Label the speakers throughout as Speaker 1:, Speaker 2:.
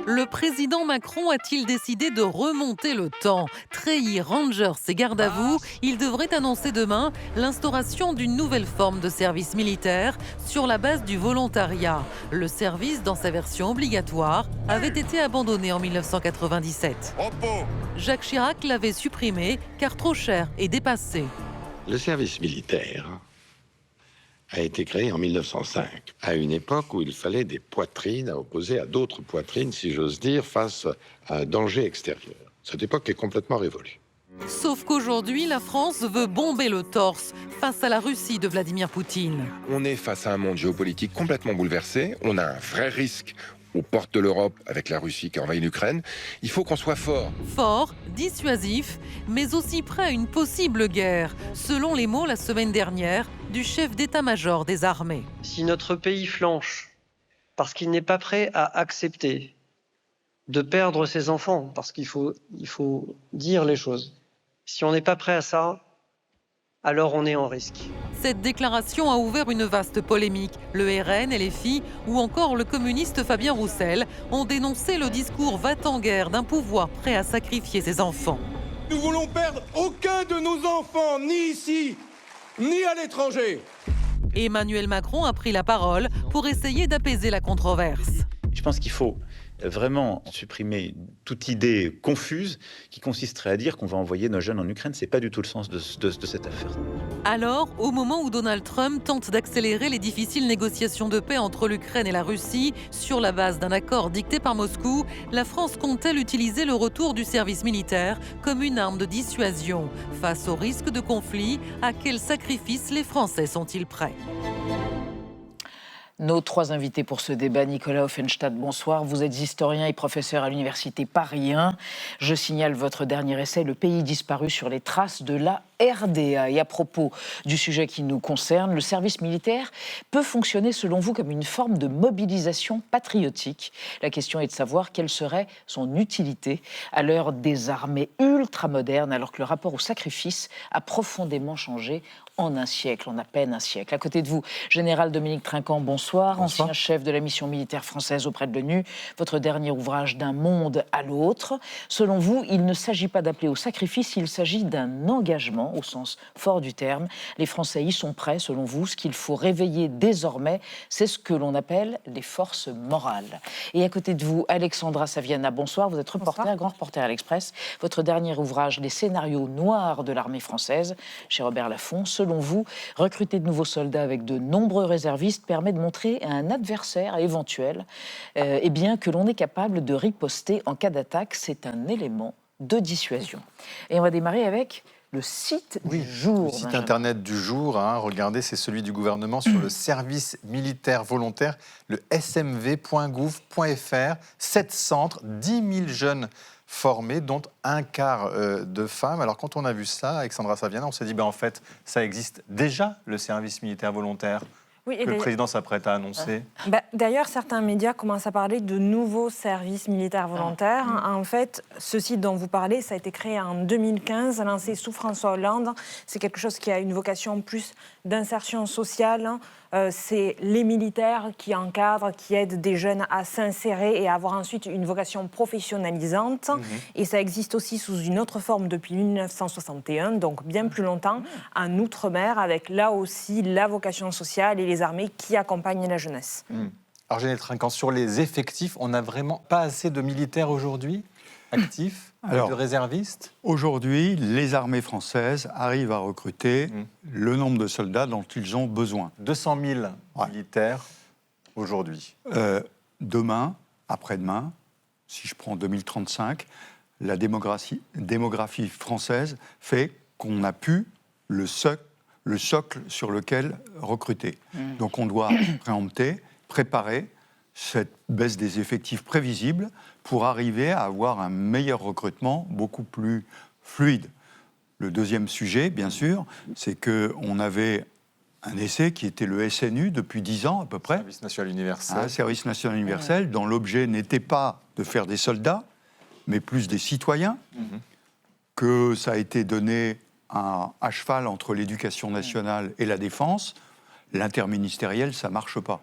Speaker 1: Le président Macron a-t-il décidé de remonter le temps? Treillis, Rangers et garde à vous, il devrait annoncer demain l'instauration d'une nouvelle forme de service militaire sur la base du volontariat. Le service, dans sa version obligatoire, avait été abandonné en 1997. Jacques Chirac l'avait supprimé car trop cher et dépassé.
Speaker 2: Le service militaire a été créé en 1905, à une époque où il fallait des poitrines à opposer à d'autres poitrines, si j'ose dire, face à un danger extérieur. Cette époque est complètement révolue.
Speaker 1: Sauf qu'aujourd'hui, la France veut bomber le torse face à la Russie de Vladimir Poutine.
Speaker 3: On est face à un monde géopolitique complètement bouleversé. On a un vrai risque aux portes de l'Europe avec la Russie qui envahit l'Ukraine. Il faut qu'on soit fort.
Speaker 1: Fort, dissuasif, mais aussi prêt à une possible guerre, selon les mots la semaine dernière du chef d'état-major des armées.
Speaker 4: Si notre pays flanche parce qu'il n'est pas prêt à accepter de perdre ses enfants, parce qu'il faut dire les choses, si on n'est pas prêt à ça, alors on est en risque.
Speaker 1: Cette déclaration a ouvert une vaste polémique. Le RN, LFI ou encore le communiste Fabien Roussel ont dénoncé le discours va-t-en-guerre d'un pouvoir prêt à sacrifier ses enfants.
Speaker 5: Nous voulons perdre aucun de nos enfants, ni ici, ni à l'étranger.
Speaker 1: Emmanuel Macron a pris la parole pour essayer d'apaiser la controverse.
Speaker 6: Je pense qu'il faut vraiment supprimer toute idée confuse qui consisterait à dire qu'on va envoyer nos jeunes en Ukraine. C'est pas du tout le sens de cette affaire.
Speaker 1: Alors, au moment où Donald Trump tente d'accélérer les difficiles négociations de paix entre l'Ukraine et la Russie, sur la base d'un accord dicté par Moscou, la France compte-t-elle utiliser le retour du service militaire comme une arme de dissuasion? Face au risque de conflit, à quel sacrifice les Français sont-ils prêts?
Speaker 7: Nos trois invités pour ce débat, Nicolas Offenstadt, bonsoir. Vous êtes historien et professeur à l'université Paris 1. Je signale votre dernier essai, Le pays disparu, sur les traces de la RDA. Et à propos du sujet qui nous concerne, le service militaire peut fonctionner selon vous comme une forme de mobilisation patriotique. La question est de savoir quelle serait son utilité à l'heure des armées ultramodernes, alors que le rapport au sacrifice a profondément changé en un siècle, en à peine un siècle. À côté de vous, Général Dominique Trinquant, bonsoir. Ancien chef de la mission militaire française auprès de l'ONU. Votre dernier ouvrage, D'un monde à l'autre. Selon vous, il ne s'agit pas d'appeler au sacrifice, il s'agit d'un engagement, au sens fort du terme. Les Français y sont prêts, selon vous. Ce qu'il faut réveiller désormais, c'est ce que l'on appelle les forces morales. Et à côté de vous, Alexandra Saviana, bonsoir. Vous êtes reporter, grand reporter à l'Express. Votre dernier ouvrage, Les scénarios noirs de l'armée française, chez Robert Laffont. Selon vous, recruter de nouveaux soldats avec de nombreux réservistes permet de montrer à un adversaire éventuel eh bien, que l'on est capable de riposter en cas d'attaque. C'est un élément de dissuasion. Et on va démarrer avec le site du jour.
Speaker 8: Le site internet du jour, regardez, c'est celui du gouvernement sur le service militaire volontaire, le smv.gouv.fr. 7 centres, 10 000 jeunes formés, dont un quart de femmes. Alors quand on a vu ça, Alexandra Saviana, on s'est dit, en fait, ça existe déjà, le service militaire volontaire, que le président s'apprête à annoncer.
Speaker 9: D'ailleurs, certains médias commencent à parler de nouveaux services militaires volontaires. En fait, ce site dont vous parlez, ça a été créé en 2015, lancé sous François Hollande. C'est quelque chose qui a une vocation plus d'insertion sociale. C'est les militaires qui encadrent, qui aident des jeunes à s'insérer et à avoir ensuite une vocation professionnalisante. Et ça existe aussi sous une autre forme depuis 1961, donc bien plus longtemps, en Outre-mer, avec là aussi la vocation sociale et les armées qui accompagnent la jeunesse.
Speaker 8: Alors, Général Trinquant, sur les effectifs, on n'a vraiment pas assez de militaires aujourd'hui actifs, de réservistes?
Speaker 10: Aujourd'hui, les armées françaises arrivent à recruter le nombre de soldats dont ils ont besoin.
Speaker 8: 200 000 militaires aujourd'hui.
Speaker 10: Demain, après-demain, si je prends 2035, la démographie française fait qu'on n'a plus le socle sur lequel recruter. Donc on doit préparer cette baisse des effectifs prévisible pour arriver à avoir un meilleur recrutement beaucoup plus fluide. Le deuxième sujet, bien sûr, c'est qu'on avait un essai qui était le SNU depuis 10 ans à peu près.
Speaker 8: Service national universel.
Speaker 10: Un service national universel dont l'objet n'était pas de faire des soldats, mais plus des citoyens, que ça a été donné à cheval entre l'éducation nationale et la défense. L'interministériel, ça ne marche pas.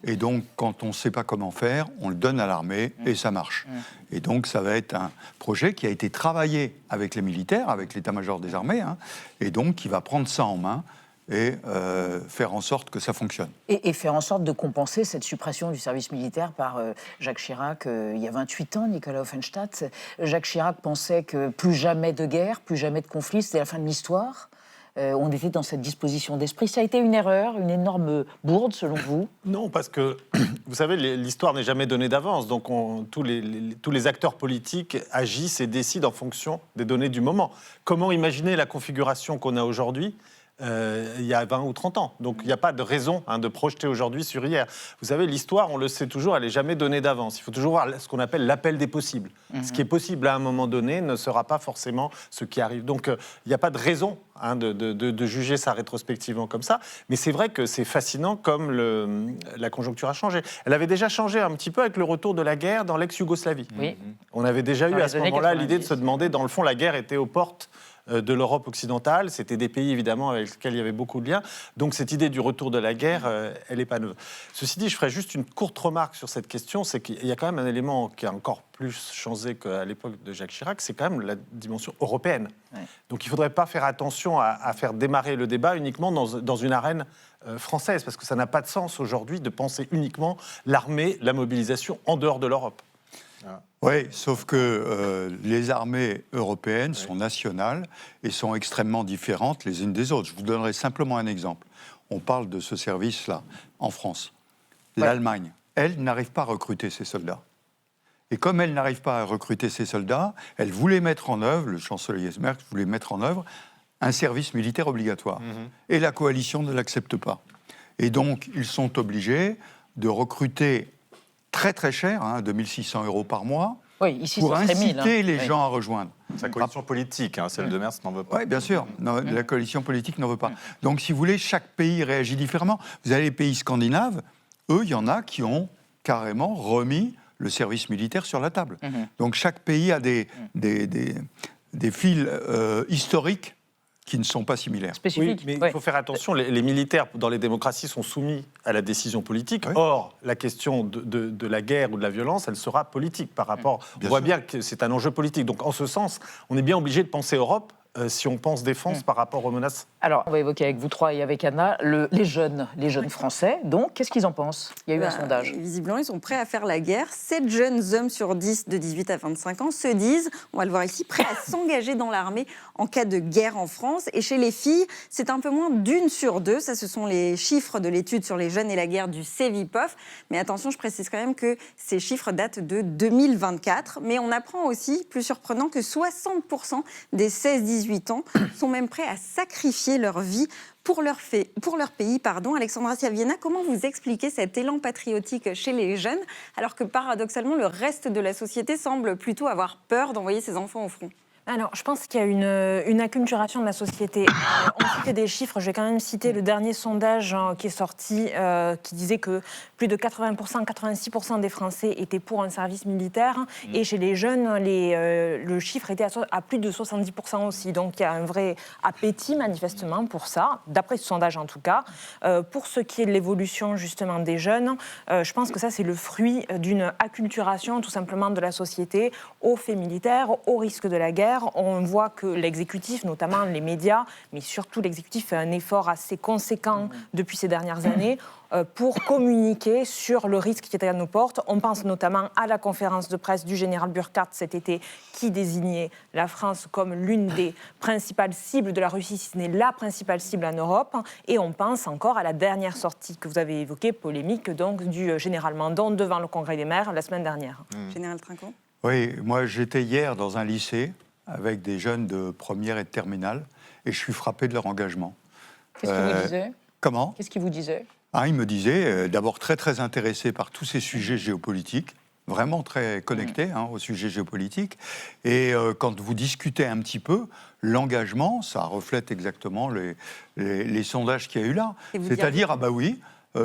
Speaker 10: Et donc, quand on ne sait pas comment faire, on le donne à l'armée et ça marche. Et donc, ça va être un projet qui a été travaillé avec les militaires, avec l'état-major des armées, et donc qui va prendre ça en main et faire en sorte que ça fonctionne.
Speaker 7: Et faire en sorte de compenser cette suppression du service militaire par Jacques Chirac il y a 28 ans, Nicolas Offenstadt. Jacques Chirac pensait que plus jamais de guerre, plus jamais de conflit, c'était la fin de l'histoire. On était dans cette disposition d'esprit. Ça a été une erreur, une énorme bourde, selon vous?
Speaker 11: Non, parce que, vous savez, l'histoire n'est jamais donnée d'avance. Donc, tous les acteurs politiques agissent et décident en fonction des données du moment. Comment imaginer la configuration qu'on a aujourd'hui il y a 20 ou 30 ans. Donc, il n'y a pas de raison de projeter aujourd'hui sur hier. Vous savez, l'histoire, on le sait toujours, elle n'est jamais donnée d'avance. Il faut toujours voir ce qu'on appelle l'appel des possibles. Ce qui est possible à un moment donné ne sera pas forcément ce qui arrive. Donc, il n'y a pas de raison de juger ça rétrospectivement comme ça. Mais c'est vrai que c'est fascinant comme la conjoncture a changé. Elle avait déjà changé un petit peu avec le retour de la guerre dans l'ex-Yougoslavie.
Speaker 7: Oui.
Speaker 11: On avait déjà eu à ce moment-là
Speaker 7: 90.
Speaker 11: l'idée de se demander, dans le fond, la guerre était aux portes de l'Europe occidentale. C'était des pays, évidemment, avec lesquels il y avait beaucoup de liens. Donc, cette idée du retour de la guerre, elle n'est pas neuve. Ceci dit, je ferai juste une courte remarque sur cette question, c'est qu'il y a quand même un élément qui a encore plus changé qu'à l'époque de Jacques Chirac, c'est quand même la dimension européenne. Ouais. Donc, il ne faudrait pas faire attention à faire démarrer le débat uniquement dans une arène française, parce que ça n'a pas de sens aujourd'hui de penser uniquement l'armée, la mobilisation en dehors de l'Europe.
Speaker 10: Oui, sauf que les armées européennes sont nationales et sont extrêmement différentes les unes des autres. Je vous donnerai simplement un exemple. On parle de ce service-là en France. L'Allemagne, elle, n'arrive pas à recruter ses soldats. Et comme elle n'arrive pas à recruter ses soldats, elle voulait mettre en œuvre, le chancelier Merkel voulait mettre en œuvre un service militaire obligatoire. Et la coalition ne l'accepte pas. Et donc, ils sont obligés de recruter très très cher, 2600 € par mois,
Speaker 7: ici,
Speaker 10: pour inciter
Speaker 7: 1000,
Speaker 10: les gens à rejoindre.
Speaker 8: Sa coalition politique, celle de Merz n'en veut pas.
Speaker 10: Oui, bien sûr, non, la coalition politique n'en veut pas. Donc, si vous voulez, chaque pays réagit différemment. Vous avez les pays scandinaves, eux, il y en a qui ont carrément remis le service militaire sur la table. Donc, chaque pays a des fils historiques qui ne sont pas similaires.
Speaker 11: Oui, mais il faut faire attention, les militaires dans les démocraties sont soumis à la décision politique. Or, la question de la guerre ou de la violence, elle sera politique par rapport... On voit bien que c'est un enjeu politique. Donc, en ce sens, on est bien obligé de penser Europe si on pense défense par rapport aux menaces.
Speaker 7: Alors, on va évoquer avec vous trois et avec Anna les jeunes français. Donc, qu'est-ce qu'ils en pensent? Il y a eu un sondage.
Speaker 12: Visiblement, ils sont prêts à faire la guerre. 7 jeunes hommes sur 10 de 18 à 25 ans se disent, on va le voir ici, prêts à s'engager dans l'armée en cas de guerre en France. Et chez les filles, c'est un peu moins d'1 sur 2. Ça, ce sont les chiffres de l'étude sur les jeunes et la guerre du Cevipof. Mais attention, je précise quand même que ces chiffres datent de 2024. Mais on apprend aussi, plus surprenant, que 60% des 16-18 ans sont même prêts à sacrifier leur vie pour leur pays. Alexandra Sciaviena, comment vous expliquez cet élan patriotique chez les jeunes, alors que paradoxalement, le reste de la société semble plutôt avoir peur d'envoyer ses enfants au front?
Speaker 9: Alors, je pense qu'il y a une acculturation de la société. On citait des chiffres, je vais quand même citer le dernier sondage qui est sorti, qui disait que plus de 80%, 86% des Français étaient pour un service militaire. Et chez les jeunes, le chiffre était à plus de 70% aussi. Donc, il y a un vrai appétit, manifestement, pour ça, d'après ce sondage en tout cas. Pour ce qui est de l'évolution, justement, des jeunes, je pense que ça, c'est le fruit d'une acculturation, tout simplement, de la société aux faits militaires, au risque de la guerre. On voit que l'exécutif, notamment les médias, mais surtout l'exécutif fait un effort assez conséquent depuis ces dernières années pour communiquer sur le risque qui est à nos portes. On pense notamment à la conférence de presse du général Burkhardt cet été qui désignait la France comme l'une des principales cibles de la Russie, si ce n'est la principale cible en Europe. Et on pense encore à la dernière sortie que vous avez évoquée, polémique donc du général Mandon devant le Congrès des maires la semaine dernière.
Speaker 12: Général Trinquant ?
Speaker 10: Oui, moi j'étais hier dans un lycée avec des jeunes de première et de terminale, et je suis frappé de leur engagement.
Speaker 7: Qu'est-ce qu'ils vous disaient ?
Speaker 10: Comment ?
Speaker 7: Qu'est-ce qu'ils vous disaient ?
Speaker 10: Ils me disaient, d'abord très très intéressés par tous ces sujets géopolitiques, vraiment très connectés aux sujets géopolitiques, et quand vous discutez un petit peu, l'engagement, ça reflète exactement les sondages qu'il y a eu là. C'est-à-dire, oui,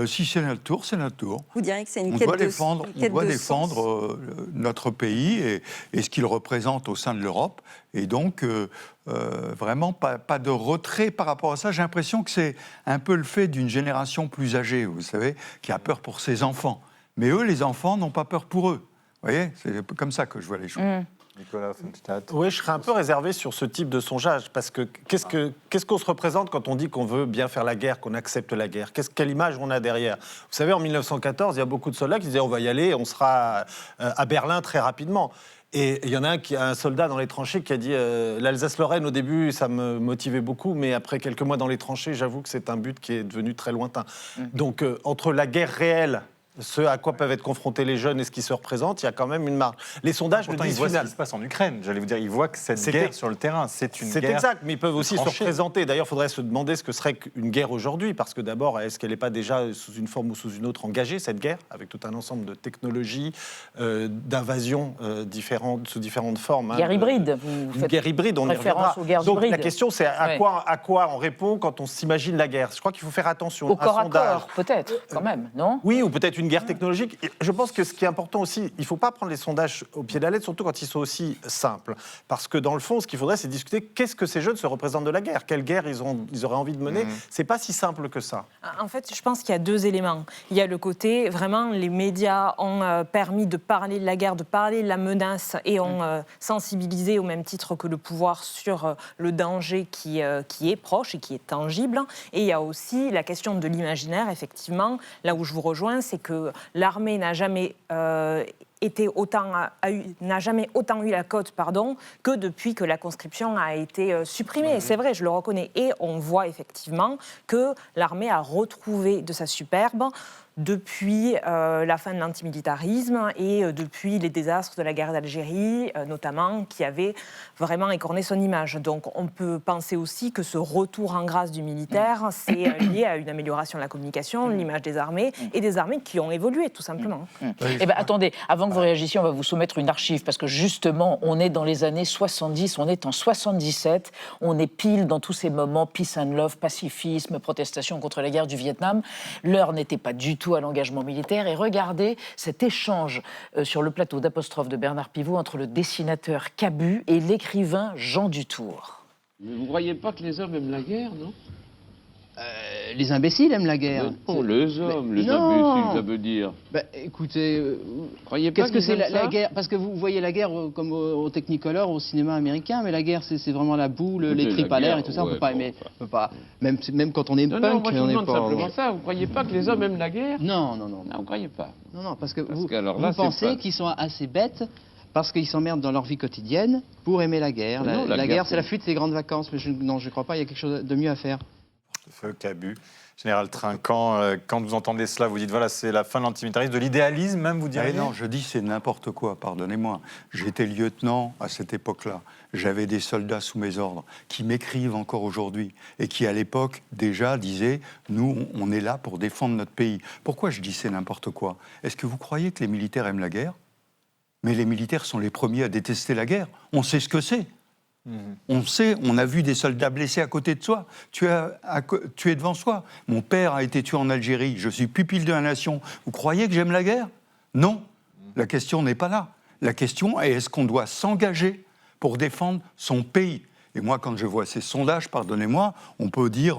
Speaker 10: Si c'est notre tour, c'est notre tour.
Speaker 12: Vous diriez que c'est une
Speaker 10: On
Speaker 12: quête
Speaker 10: doit
Speaker 12: de
Speaker 10: défendre,
Speaker 12: une quête
Speaker 10: on doit
Speaker 12: de
Speaker 10: défendre
Speaker 12: sens.
Speaker 10: notre pays et ce qu'il représente au sein de l'Europe. Et donc, vraiment, pas de retrait par rapport à ça. J'ai l'impression que c'est un peu le fait d'une génération plus âgée, vous savez, qui a peur pour ses enfants. Mais eux, les enfants, n'ont pas peur pour eux. Vous voyez, c'est un peu comme ça que je vois les choses.
Speaker 8: Nicolas Offenstadt.
Speaker 11: Oui, je serais un peu réservé sur ce type de sondage, parce que qu'est-ce qu'on se représente quand on dit qu'on veut bien faire la guerre, qu'on accepte la guerre? Quelle image on a derrière? Vous savez, en 1914, il y a beaucoup de soldats qui disaient on va y aller, on sera à Berlin très rapidement. Et il y en a un soldat dans les tranchées qui a dit l'Alsace-Lorraine, au début, ça me motivait beaucoup, mais après quelques mois dans les tranchées, j'avoue que c'est un but qui est devenu très lointain. Donc, entre la guerre réelle, ce à quoi peuvent être confrontés les jeunes et ce qui se représente, il y a quand même une marge. Les sondages
Speaker 8: Pourtant,
Speaker 11: le
Speaker 8: ils
Speaker 11: disent
Speaker 8: voient ce
Speaker 11: final.
Speaker 8: qui se passe en Ukraine. J'allais vous dire, ils voient que cette guerre sur le terrain, c'est une guerre.
Speaker 11: C'est exact, mais ils peuvent aussi se
Speaker 8: tranchée.
Speaker 11: représenter. D'ailleurs, il faudrait se demander ce que serait une guerre aujourd'hui, parce que d'abord, est-ce qu'elle n'est pas déjà sous une forme ou sous une autre engagée, cette guerre, avec tout un ensemble de technologies, d'invasions sous différentes formes.
Speaker 7: Guerre hybride.
Speaker 11: Une guerre hybride, on y
Speaker 7: référence
Speaker 11: reviendra.
Speaker 7: aux guerres
Speaker 11: Donc
Speaker 7: hybrides.
Speaker 11: la question, c'est à quoi on répond quand on s'imagine la guerre. Je crois qu'il faut faire attention.
Speaker 7: Au corps à
Speaker 11: sondage.
Speaker 7: corps, peut-être, quand même, non?
Speaker 11: Oui, ou peut-être une guerre technologique. Et je pense que ce qui est important aussi, il ne faut pas prendre les sondages au pied de la lettre, surtout quand ils sont aussi simples. Parce que dans le fond, ce qu'il faudrait, c'est discuter qu'est-ce que ces jeunes se représentent de la guerre, quelle guerre ils auraient envie de mener. C'est pas si simple que ça.
Speaker 9: En fait, je pense qu'il y a deux éléments. Il y a le côté, vraiment, les médias ont permis de parler de la guerre, de parler de la menace et ont sensibilisé au même titre que le pouvoir sur le danger qui est proche et qui est tangible. Et il y a aussi la question de l'imaginaire, effectivement. Là où je vous rejoins, c'est que l'armée n'a jamais n'a jamais autant eu la cote, que depuis que la conscription a été supprimée. C'est vrai, je le reconnais. Et on voit effectivement que l'armée a retrouvé de sa superbe depuis la fin de l'antimilitarisme et depuis les désastres de la guerre d'Algérie, notamment, qui avaient vraiment écorné son image. Donc on peut penser aussi que ce retour en grâce du militaire, c'est lié à une amélioration de la communication, de l'image des armées, et des armées qui ont évolué, tout simplement.
Speaker 7: Eh bien, attendez, avant que vous réagissiez, on va vous soumettre une archive, parce que justement, on est dans les années 70, on est en 77, on est pile dans tous ces moments, peace and love, pacifisme, protestation contre la guerre du Vietnam. L'heure n'était pas du tout à l'engagement militaire, et regardez cet échange sur le plateau d'Apostrophe de Bernard Pivot entre le dessinateur Cabu et l'écrivain Jean Dutour.
Speaker 13: Mais vous ne croyez pas que les hommes aiment la guerre, non?
Speaker 14: Les imbéciles aiment la guerre.
Speaker 13: Non, les hommes, les
Speaker 14: non.
Speaker 13: imbéciles, ça veut dire.
Speaker 14: Écoutez,
Speaker 13: croyez pas
Speaker 14: qu'est-ce que c'est la
Speaker 13: ça
Speaker 14: guerre? Parce que vous voyez la guerre comme au Technicolor, au cinéma américain, mais la guerre, c'est vraiment la boule, les tripes à l'air et tout ça. On peut pas aimer. On peut pas. Même quand on est
Speaker 13: Non,
Speaker 14: punk,
Speaker 13: non, moi je
Speaker 14: on
Speaker 13: vous
Speaker 14: n'est
Speaker 13: demande
Speaker 14: pas.
Speaker 13: simplement ça. Vous croyez pas que les hommes aiment la guerre?
Speaker 14: Non.
Speaker 13: Non, vous ne croyez pas.
Speaker 14: Non, parce que vous
Speaker 13: qu'alors
Speaker 14: pensez
Speaker 13: pas...
Speaker 14: qu'ils sont assez bêtes parce qu'ils s'emmerdent dans leur vie quotidienne pour aimer la guerre.
Speaker 13: Non,
Speaker 14: La guerre, c'est la fuite des grandes vacances. Mais je ne crois pas. Il y a quelque chose de mieux à faire.
Speaker 8: Feu Cabu. Général Trinquant, quand vous entendez cela, vous dites voilà, c'est la fin de l'antimilitarisme, de l'idéalisme même, vous diriez?
Speaker 10: Non, je dis c'est n'importe quoi, pardonnez-moi. J'étais lieutenant à cette époque-là. J'avais des soldats sous mes ordres qui m'écrivent encore aujourd'hui et qui, à l'époque, déjà disaient nous, on est là pour défendre notre pays. Pourquoi je dis c'est n'importe quoi? Est-ce que vous croyez que les militaires aiment la guerre? Mais les militaires sont les premiers à détester la guerre. On sait ce que c'est. On sait, on a vu des soldats blessés à côté de soi, tués devant soi. Mon père a été tué en Algérie, je suis pupille de la nation. Vous croyez que j'aime la guerre? Non, la question n'est pas là. La question est, est-ce qu'on doit s'engager pour défendre son pays? Et moi, quand je vois ces sondages, pardonnez-moi, on peut dire,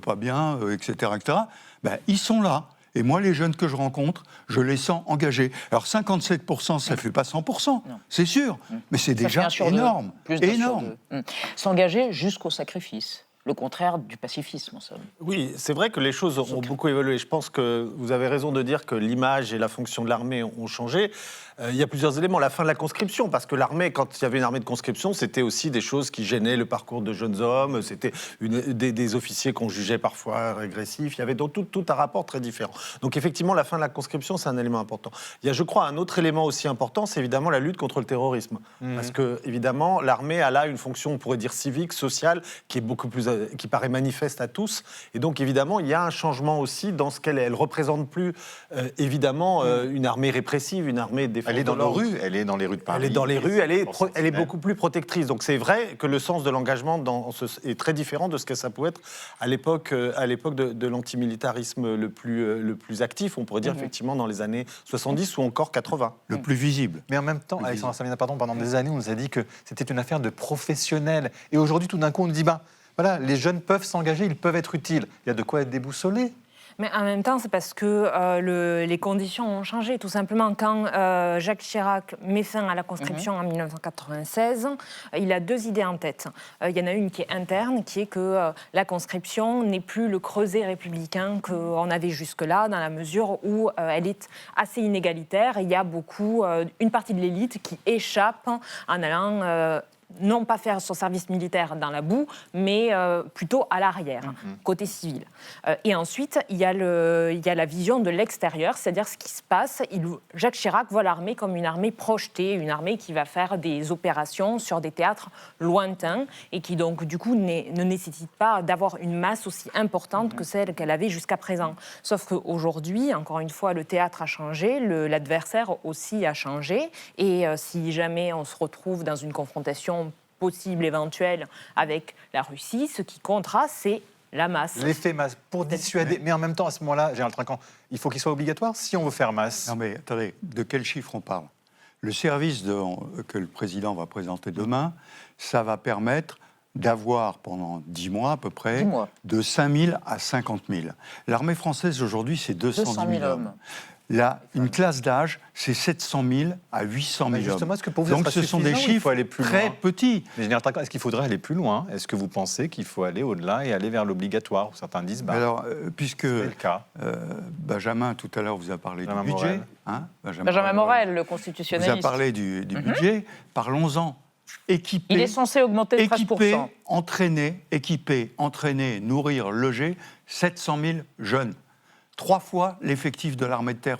Speaker 10: pas bien, etc., etc. Ben, ils sont là. Et moi, les jeunes que je rencontre, je les sens engagés. Alors 57%, ça ne fait pas 100%, c'est sûr, mais c'est déjà énorme. Énorme.
Speaker 7: S'engager jusqu'au sacrifice. Le contraire du pacifisme, en somme.
Speaker 11: Oui, c'est vrai que les choses ont beaucoup évolué. Je pense que vous avez raison de dire que l'image et la fonction de l'armée ont changé. Il y a plusieurs éléments. La fin de la conscription, parce que l'armée, quand il y avait une armée de conscription, c'était aussi des choses qui gênaient le parcours de jeunes hommes. C'était des officiers qu'on jugeait parfois régressifs. Il y avait donc tout un rapport très différent. Donc effectivement, la fin de la conscription, c'est un élément important. Il y a, je crois, un autre élément aussi important, c'est évidemment la lutte contre le terrorisme. Parce que, évidemment, l'armée a là une fonction, on pourrait dire civique, sociale, qui est beaucoup plus qui paraît manifeste à tous. Et donc, évidemment, il y a un changement aussi dans ce qu'elle est. Elle ne représente plus, évidemment, une armée répressive, une armée de défense.
Speaker 8: Elle est dans nos rues, elle est dans les rues de Paris.
Speaker 11: Elle est dans les rues, elle est beaucoup plus protectrice. Donc, c'est vrai que le sens de l'engagement est très différent de ce que ça pouvait être à l'époque de l'antimilitarisme le plus actif, on pourrait dire, effectivement, dans les années 70 ou encore 80.
Speaker 10: Le plus visible.
Speaker 8: Mais en même temps, Alexandra Savina, pendant des années, on nous a dit que c'était une affaire de professionnels. Et aujourd'hui, tout d'un coup, on nous dit, voilà, les jeunes peuvent s'engager, ils peuvent être utiles. Il y a de quoi être déboussolé.
Speaker 9: Mais en même temps, c'est parce que les conditions ont changé. Tout simplement, quand Jacques Chirac met fin à la conscription en 1996, il a 2 idées en tête. Il y en a une qui est interne, qui est que la conscription n'est plus le creuset républicain qu'on avait jusque-là, dans la mesure où elle est assez inégalitaire. Il y a une partie de l'élite qui échappe en allant... non pas faire son service militaire dans la boue, mais plutôt à l'arrière, côté civil. Et ensuite, il y a la vision de l'extérieur, c'est-à-dire ce qui se passe. Jacques Chirac voit l'armée comme une armée projetée, une armée qui va faire des opérations sur des théâtres lointains et qui donc, du coup, ne nécessite pas d'avoir une masse aussi importante que celle qu'elle avait jusqu'à présent. Sauf qu'aujourd'hui, encore une fois, le théâtre a changé, l'adversaire aussi a changé. Et si jamais on se retrouve dans une confrontation possible, éventuelle, avec la Russie, ce qui comptera, c'est la masse.
Speaker 8: L'effet masse, pour dissuader. Mais en même temps, à ce moment-là, Gérald Trinquant, il faut qu'il soit obligatoire si on veut faire masse.
Speaker 10: Non mais attendez, de quel chiffre on parle? Le service que le président va présenter demain, ça va permettre d'avoir pendant 10 mois à peu près, de 5 000 à 50 000. L'armée française aujourd'hui, c'est 200 000 hommes. Là, une classe d'âge, c'est 700 000 à 800 000
Speaker 8: justement,
Speaker 10: hommes.
Speaker 8: est-ce que pour vous,
Speaker 10: donc ce sont des chiffres très petits.
Speaker 8: Mais Général Trinquant, est-ce qu'il faudrait aller plus loin? Est-ce que vous pensez qu'il faut aller au-delà et aller vers l'obligatoire? Certains disent,
Speaker 10: alors, puisque
Speaker 8: c'est le cas.
Speaker 10: Benjamin, tout à l'heure, vous a parlé du budget.
Speaker 7: Benjamin Morel, le constitutionnaliste.
Speaker 10: Vous a parlé du budget. Parlons-en. Équiper,
Speaker 7: il est censé augmenter de 13%.
Speaker 10: Entraîner, nourrir, loger 700 000 jeunes. 3 fois l'effectif de l'armée de terre,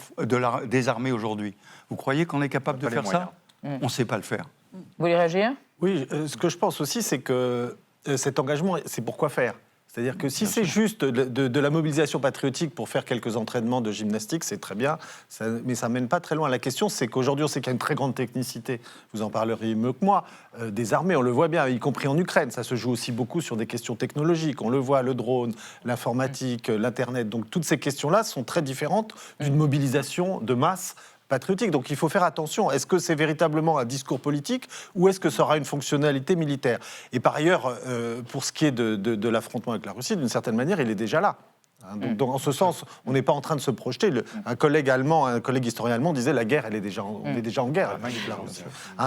Speaker 10: des armées aujourd'hui. Vous croyez qu'on est capable de faire ça? On ne sait pas le faire.
Speaker 7: Vous voulez réagir?
Speaker 11: Oui, ce que je pense aussi, c'est que cet engagement, c'est pourquoi faire. C'est-à-dire que si c'est juste de la mobilisation patriotique pour faire quelques entraînements de gymnastique, c'est très bien, mais ça ne mène pas très loin. La question, c'est qu'aujourd'hui, on sait qu'il y a une très grande technicité, vous en parleriez mieux que moi, des armées, on le voit bien, y compris en Ukraine. Ça se joue aussi beaucoup sur des questions technologiques. On le voit, le drone, l'informatique, l'Internet. Donc toutes ces questions-là sont très différentes d'une mobilisation de masse patriotique. Donc il faut faire attention. Est-ce que c'est véritablement un discours politique ou est-ce que ça aura une fonctionnalité militaire? Et par ailleurs, pour ce qui est de l'affrontement avec la Russie, d'une certaine manière, il est déjà là. Donc, en ce sens, on n'est pas en train de se projeter. Un collègue historien allemand disait la guerre, on est déjà en guerre avec la Russie.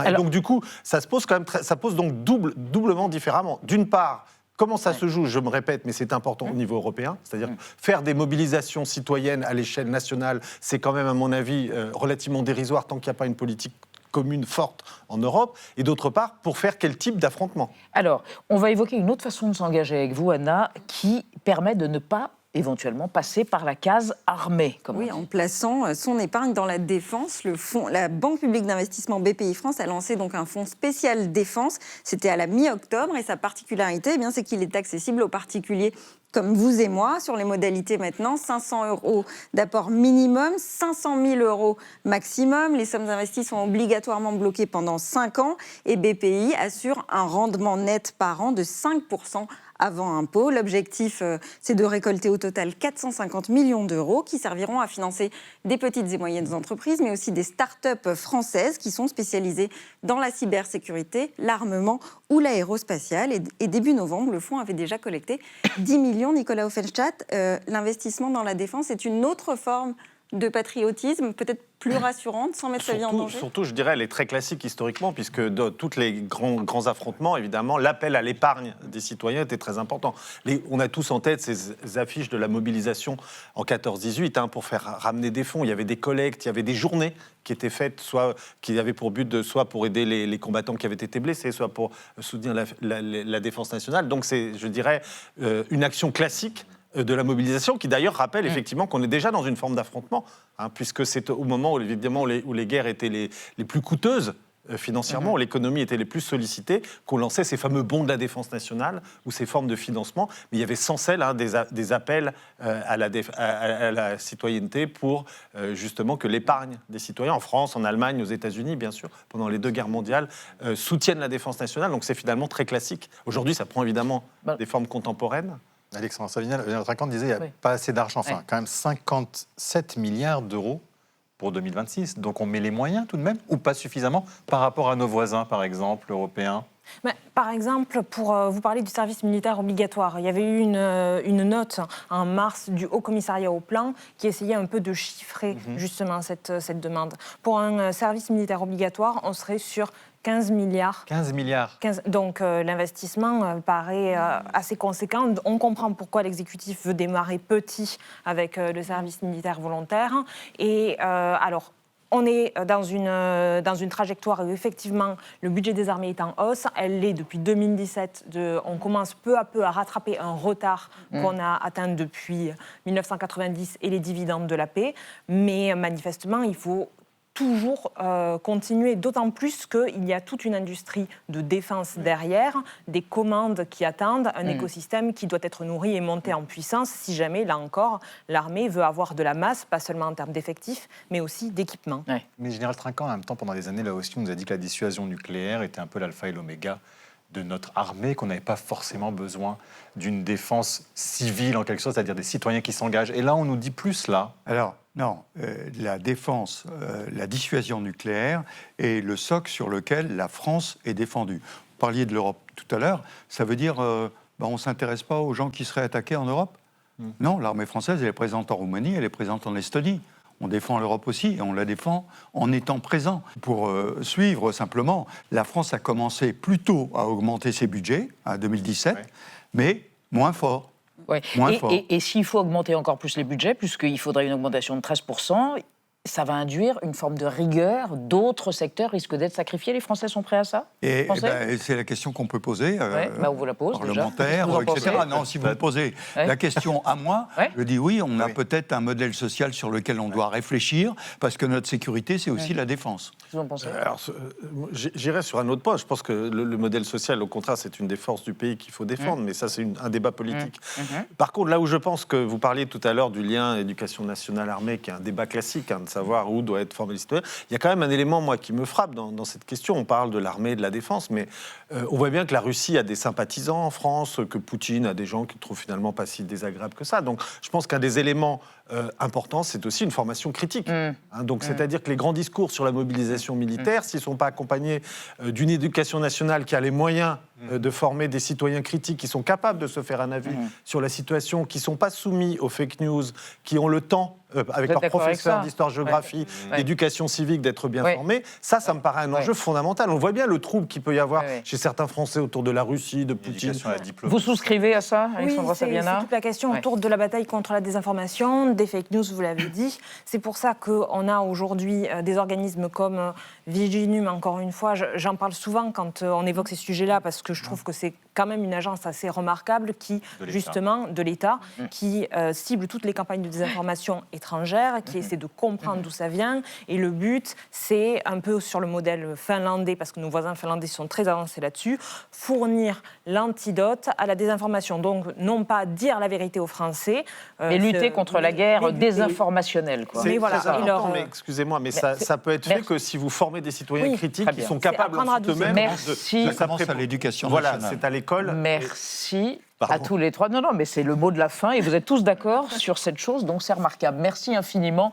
Speaker 11: Et donc du coup, ça se pose donc doublement différemment. D'une part, comment ça se joue, je me répète, mais c'est important au niveau européen, c'est-à-dire faire des mobilisations citoyennes à l'échelle nationale, c'est quand même, à mon avis, relativement dérisoire tant qu'il n'y a pas une politique commune forte en Europe, et d'autre part, pour faire quel type d'affrontement?
Speaker 7: Alors, on va évoquer une autre façon de s'engager avec vous, Anna, qui permet de ne pas éventuellement passer par la case armée.
Speaker 12: Oui, en plaçant son épargne dans la défense. La Banque publique d'investissement BPI France a lancé donc un fonds spécial défense. C'était à la mi-octobre et sa particularité, c'est qu'il est accessible aux particuliers comme vous et moi, sur les modalités maintenant, 500 € d'apport minimum, 500 000 € maximum. Les sommes investies sont obligatoirement bloquées pendant 5 ans et BPI assure un rendement net par an de 5% avant impôt. L'objectif, c'est de récolter au total 450 millions d'euros qui serviront à financer des petites et moyennes entreprises, mais aussi des start-up françaises qui sont spécialisées dans la cybersécurité, l'armement ou l'aérospatiale. Et début novembre, le fonds avait déjà collecté 10 millions. Nicolas Offenstadt, l'investissement dans la défense est une autre forme de patriotisme, peut-être plus rassurante, sans mettre sa vie en danger?
Speaker 11: Surtout, je dirais, elle est très classique historiquement, puisque dans tous les grands affrontements, évidemment, l'appel à l'épargne des citoyens était très important. On a tous en tête ces affiches de la mobilisation en 14-18 pour faire ramener des fonds. Il y avait des collectes, il y avait des journées qui étaient faites, qui avaient pour but soit pour aider les combattants qui avaient été blessés, soit pour soutenir la défense nationale. Donc c'est, je dirais, une action classique de la mobilisation, qui d'ailleurs rappelle effectivement qu'on est déjà dans une forme d'affrontement, puisque c'est au moment où, évidemment, où les guerres étaient les plus coûteuses, financièrement, où l'économie était les plus sollicitées, qu'on lançait ces fameux bons de la défense nationale ou ces formes de financement. Mais il y avait sans cesse des appels à la citoyenneté pour justement que l'épargne des citoyens, en France, en Allemagne, aux États-Unis, bien sûr, pendant les 2 guerres mondiales, soutiennent la défense nationale. Donc c'est finalement très classique. Aujourd'hui, ça prend évidemment des formes contemporaines.
Speaker 8: Alexandre Savinel, notre raconte disait qu'il n'y a pas assez d'argent. Enfin, quand même 57 milliards d'euros pour 2026. Donc on met les moyens tout de même, ou pas suffisamment, par rapport à nos voisins, par exemple, européens?
Speaker 9: Mais, par exemple, pour vous parler du service militaire obligatoire, il y avait eu une note en mars du Haut Commissariat au Plan qui essayait un peu de chiffrer justement cette demande. Pour un service militaire obligatoire, on serait sur 15 milliards.
Speaker 8: 15 milliards.
Speaker 9: Donc l'investissement paraît assez conséquent. On comprend pourquoi l'exécutif veut démarrer petit avec le service militaire volontaire. Et alors, on est dans une trajectoire où effectivement le budget des armées est en hausse. Elle l'est depuis 2017. On commence peu à peu à rattraper un retard qu'on a atteint depuis 1990 et les dividendes de la paix. Mais manifestement, il faut toujours continuer, d'autant plus qu'il y a toute une industrie de défense derrière, des commandes qui attendent, un écosystème qui doit être nourri et monté en puissance si jamais, là encore, l'armée veut avoir de la masse, pas seulement en termes d'effectifs, mais aussi d'équipement.
Speaker 8: Mais le général Trinquant, en même temps, pendant des années, là aussi, on nous a dit que la dissuasion nucléaire était un peu l'alpha et l'oméga de notre armée, qu'on n'avait pas forcément besoin d'une défense civile, en quelque sorte, c'est-à-dire des citoyens qui s'engagent. Et là, on nous dit plus, là.
Speaker 10: Alors, non, la défense, la dissuasion nucléaire est le socle sur lequel la France est défendue. Vous parliez de l'Europe tout à l'heure, ça veut dire on ne s'intéresse pas aux gens qui seraient attaqués en Europe? Non, l'armée française, elle est présente en Roumanie, elle est présente en Estonie. On défend l'Europe aussi et on la défend en étant présent. Pour suivre simplement, la France a commencé plus tôt à augmenter ses budgets, en 2017, mais moins fort.
Speaker 7: Ouais. Et s'il faut augmenter encore plus les budgets, puisqu'il faudrait une augmentation de 13%, ça va induire une forme de rigueur. D'autres secteurs risquent d'être sacrifiés. Les Français sont prêts à ça?
Speaker 10: Et c'est la question qu'on peut poser,
Speaker 7: on vous la pose,
Speaker 10: parlementaire, etc. Non, si vous me posez la question à moi, je dis oui, on a peut-être un modèle social sur lequel on doit réfléchir, parce que notre sécurité, c'est aussi la défense.
Speaker 7: Vous en pensez?
Speaker 11: Alors, j'irai sur un autre point. Je pense que le modèle social, au contraire, c'est une des forces du pays qu'il faut défendre, mais ça, c'est un débat politique. Par contre, là où je pense que vous parliez tout à l'heure du lien éducation nationale-armée, qui est un débat classique, de savoir où doit être formé le citoyen, il y a quand même un élément, moi, qui me frappe dans cette question. On parle de l'armée et de la défense, mais on voit bien que la Russie a des sympathisants en France, que Poutine a des gens qui ne trouvent finalement pas si désagréables que ça. Donc, je pense qu'un des éléments importants, c'est aussi une formation critique. Donc, c'est-à-dire que les grands discours sur la mobilisation militaire, s'ils ne sont pas accompagnés d'une éducation nationale qui a les moyens de former des citoyens critiques qui sont capables de se faire un avis sur la situation, qui ne sont pas soumis aux fake news, qui ont le temps, avec leurs professeurs d'histoire-géographie, d'éducation civique, d'être bien formés, ça me paraît un enjeu fondamental. On voit bien le trouble qu'il peut y avoir chez certains Français autour de la Russie, de Poutine.
Speaker 7: Vous souscrivez à ça, Alexandra Saviana?
Speaker 9: C'est toute la question autour de la bataille contre la désinformation, des fake news, vous l'avez dit. C'est pour ça qu'on a aujourd'hui des organismes comme Viginum, encore une fois. J'en parle souvent quand on évoque ces sujets-là, parce que je trouve que c'est quand même une agence assez remarquable qui, justement, de l'État, qui cible toutes les campagnes de désinformation étrangères, qui essaie de comprendre d'où ça vient. Et le but, c'est un peu sur le modèle finlandais, parce que nos voisins finlandais sont très avancés là-dessus, fournir l'antidote à la désinformation. Donc, non pas dire la vérité aux Français,
Speaker 7: mais lutter contre la guerre désinformationnelle.
Speaker 9: Mais voilà.
Speaker 11: Mais excusez-moi, mais ça peut être fait que si vous formez des citoyens critiques qui sont capables eux-mêmes
Speaker 10: de... Ça commence à l'éducation nationale.
Speaker 11: Voilà, c'est à l'école.
Speaker 7: Merci. À tous les trois. Non, mais c'est le mot de la fin et vous êtes tous d'accord sur cette chose, donc c'est remarquable. Merci infiniment.